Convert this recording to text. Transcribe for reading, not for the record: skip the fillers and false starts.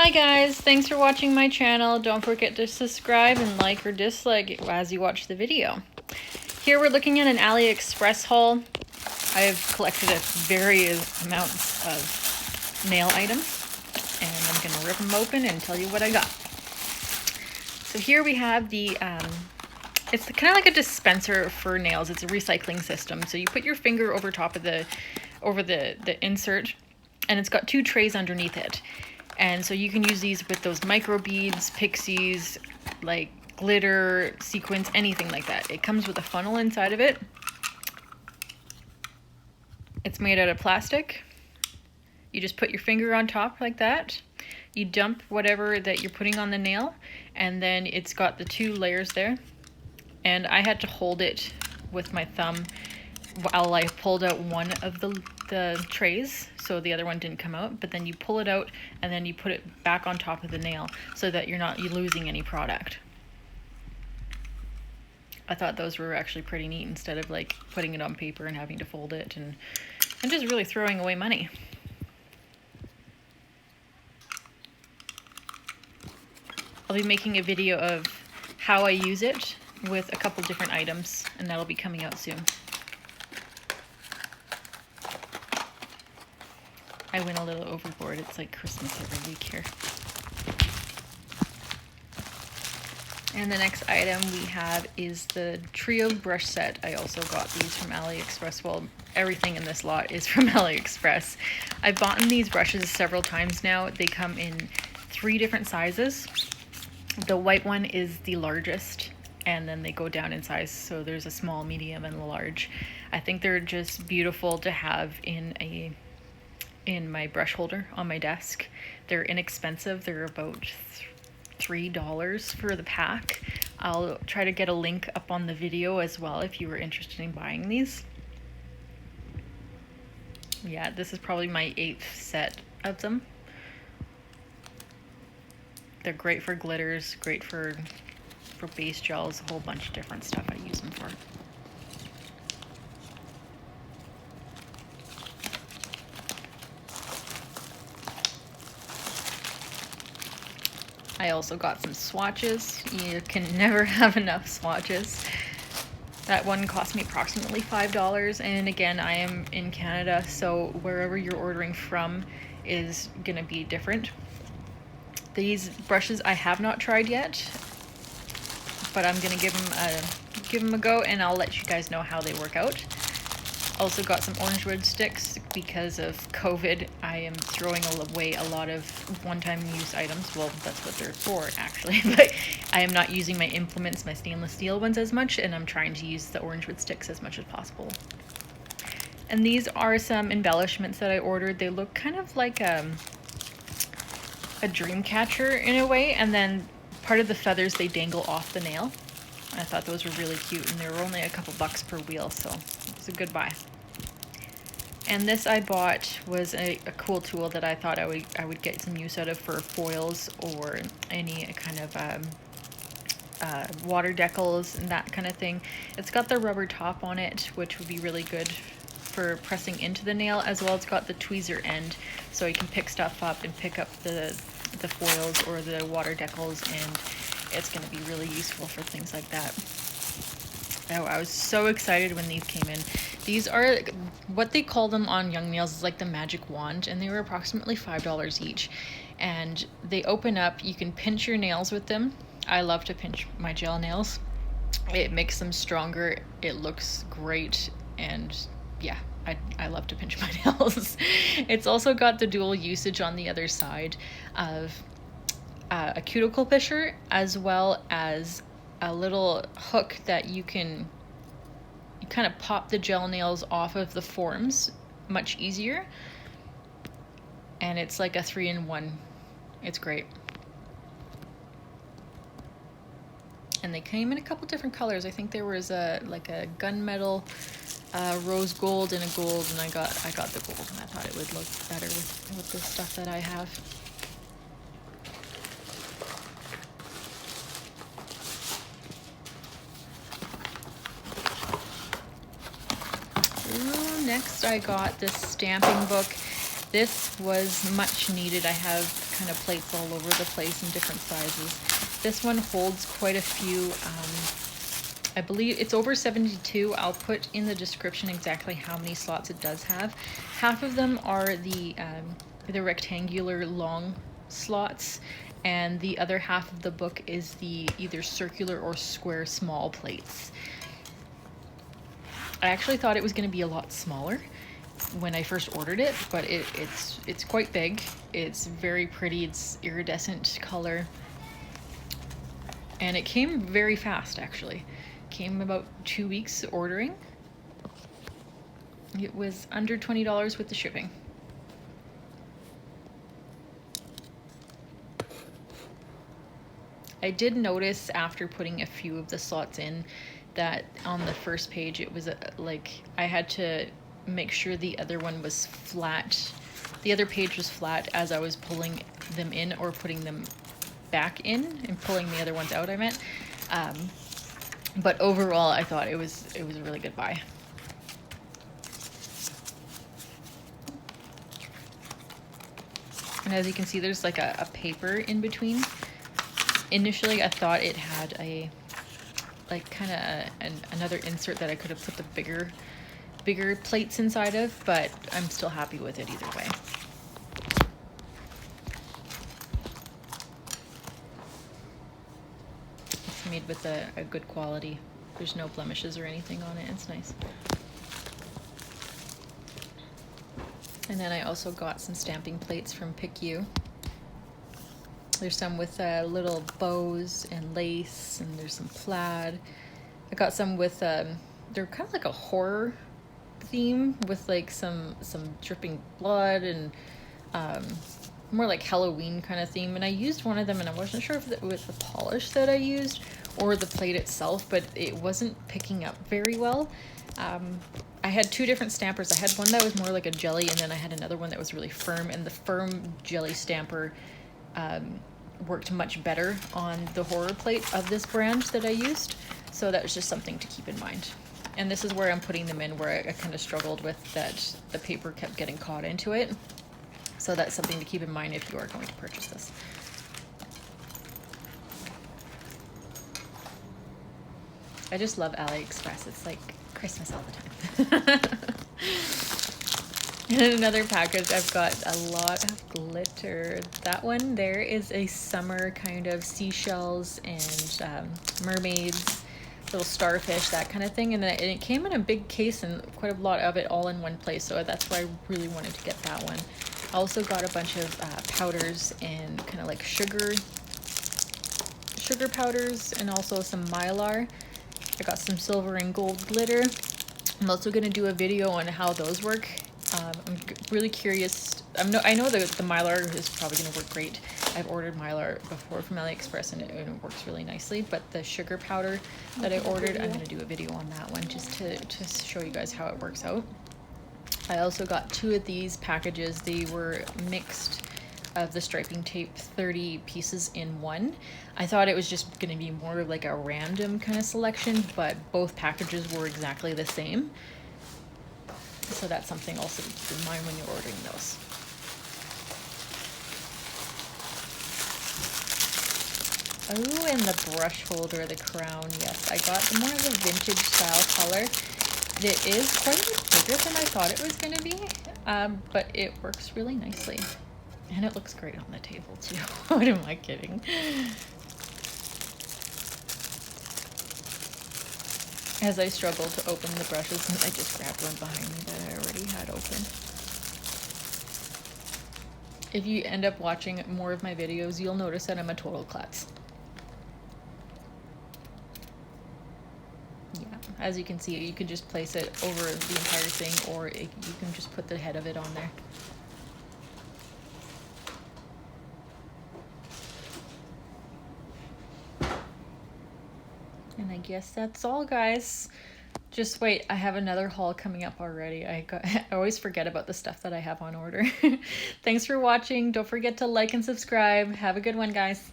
Hi guys, thanks for watching my channel. Don't forget to subscribe and like or dislike as you watch the video. Here we're looking at an AliExpress haul. I've collected various amounts of nail items and I'm going to rip them open and tell you what I got. So here we have the, it's kind of like a dispenser for nails. It's a recycling system. So you put your finger over top of the insert and it's got two trays underneath it. And so you can use these with those micro beads, pixies, like glitter, sequins, anything like that. It comes with a funnel inside of it. It's made out of plastic. You just put your finger on top like that. You dump whatever that you're putting on the nail, and then it's got the two layers there. And I had to hold it with my thumb while I pulled out one of the trays, so the other one didn't come out, but then you pull it out and then you put it back on top of the nail so that you're losing any product. I thought those were actually pretty neat instead of like putting it on paper and having to fold it and just really throwing away money. I'll be making a video of how I use it with a couple different items, and that'll be coming out soon. I went a little overboard. It's like Christmas every week here. And the next item we have is the trio brush set. I also got these from AliExpress. Well, everything in this lot is from AliExpress. I've bought these brushes several times now. They come in 3 different sizes. The white one is the largest, and then they go down in size. So there's a small, medium, and a large. I think they're just beautiful to have in my brush holder on my desk. They're inexpensive. They're about $3 for the pack. I'll try to get a link up on the video as well if you were interested in buying these. Yeah, this is probably my 8th set of them. They're great for glitters, great for base gels, a whole bunch of different stuff I use them for. I also got some swatches. You can never have enough swatches. That one cost me approximately $5, and again, I am in Canada, so wherever you're ordering from is gonna be different. These brushes I have not tried yet, but I'm gonna give them a go, and I'll let you guys know how they work out. Also got some orange wood sticks. Because of COVID, I am throwing away a lot of one-time use items. Well, that's what they're for actually, but I am not using my implements, my stainless steel ones as much, and I'm trying to use the orange wood sticks as much as possible. And these are some embellishments that I ordered. They look kind of like a dream catcher in a way, and then part of the feathers, they dangle off the nail. I thought those were really cute, and they were only a couple bucks per wheel, so it was a good buy. And this I bought was a cool tool that I thought I would get some use out of for foils or any kind of water decals and that kind of thing. It's got the rubber top on it, which would be really good for pressing into the nail, as well as got the tweezer end, so you can pick stuff up and pick up the foils or the water decals, and it's going to be really useful for things like that. Oh, I was so excited when these came in. These are what they call them on Young Nails is like the magic wand, and they were approximately $5 each. And they open up, you can pinch your nails with them. I love to pinch my gel nails. It makes them stronger. It looks great, and yeah, I love to pinch my nails. It's also got the dual usage on the other side of a cuticle pusher, as well as a little hook that you kind of pop the gel nails off of the forms much easier, and it's like a 3-in-1. It's great. And they came in a couple different colors. I think there was like a gunmetal, rose gold, and a gold, and I got the gold, and I thought it would look better with the stuff that I have. Next I got this stamping book. This was much needed. I have kind of plates all over the place in different sizes. This one holds quite a few. I believe it's over 72. I'll put in the description exactly how many slots it does have. Half of them are the rectangular long slots, and the other half of the book is the either circular or square small plates. I actually thought it was going to be a lot smaller when I first ordered it, but it's quite big. It's very pretty. It's iridescent color, and it came very fast. Actually, came about 2 weeks ordering. It was under $20 with the shipping. I did notice after putting a few of the slots in that on the first page it was like I had to make sure the other one was flat. The other page was flat as I was pulling them in or putting them back in and pulling the other ones out, I meant. But overall, I thought it was a really good buy. And as you can see, there's like a paper in between. Initially, I thought it had a like kind of another insert that I could have put the bigger plates inside of, but I'm still happy with it either way. It's made with a good quality. There's no blemishes or anything on it. It's nice. And then I also got some stamping plates from Pick You. There's some with little bows and lace, and there's some plaid. I got some with they're kind of like a horror theme with like some dripping blood and more like Halloween kind of theme. And I used one of them, and I wasn't sure if it was the polish that I used or the plate itself, but it wasn't picking up very well. I had two different stampers. I had one that was more like a jelly, and then I had another one that was really firm, and the firm jelly stamper worked much better on the horror plate of this brand that I used. So that was just something to keep in mind. And this is where I'm putting them in, where I kind of struggled with that the paper kept getting caught into it. So that's something to keep in mind if you are going to purchase this. I just love AliExpress. It's like Christmas all the time. And in another package, I've got a lot of glitter. That one there is a summer kind of seashells and mermaids, little starfish, that kind of thing. And it came in a big case and quite a lot of it all in one place. So that's why I really wanted to get that one. I also got a bunch of powders and kind of like sugar powders, and also some Mylar. I got some silver and gold glitter. I'm also going to do a video on how those work. I'm really curious. I know that the Mylar is probably going to work great. I've ordered Mylar before from AliExpress, and it works really nicely. But the sugar powder that I ordered, I'm going to do a video on that one just to show you guys how it works out. I also got 2 of these packages. They were mixed of the striping tape, 30 pieces in one. I thought it was just going to be more of like a random kind of selection, but both packages were exactly the same. So that's something also to keep in mind when you're ordering those. Oh, and the brush holder, the crown. Yes, I got more of a vintage style color. It is quite a bit bigger than I thought it was going to be, but it works really nicely. And it looks great on the table too. What am I kidding? As I struggled to open the brushes, I just grabbed one behind me that I already had open. If you end up watching more of my videos, you'll notice that I'm a total klutz. Yeah, as you can see, you can just place it over the entire thing, or you can just put the head of it on there. And I guess that's all, guys. Just wait, I have another haul coming up already. I always forget about the stuff that I have on order. Thanks for watching. Don't forget to like and subscribe. Have a good one, guys.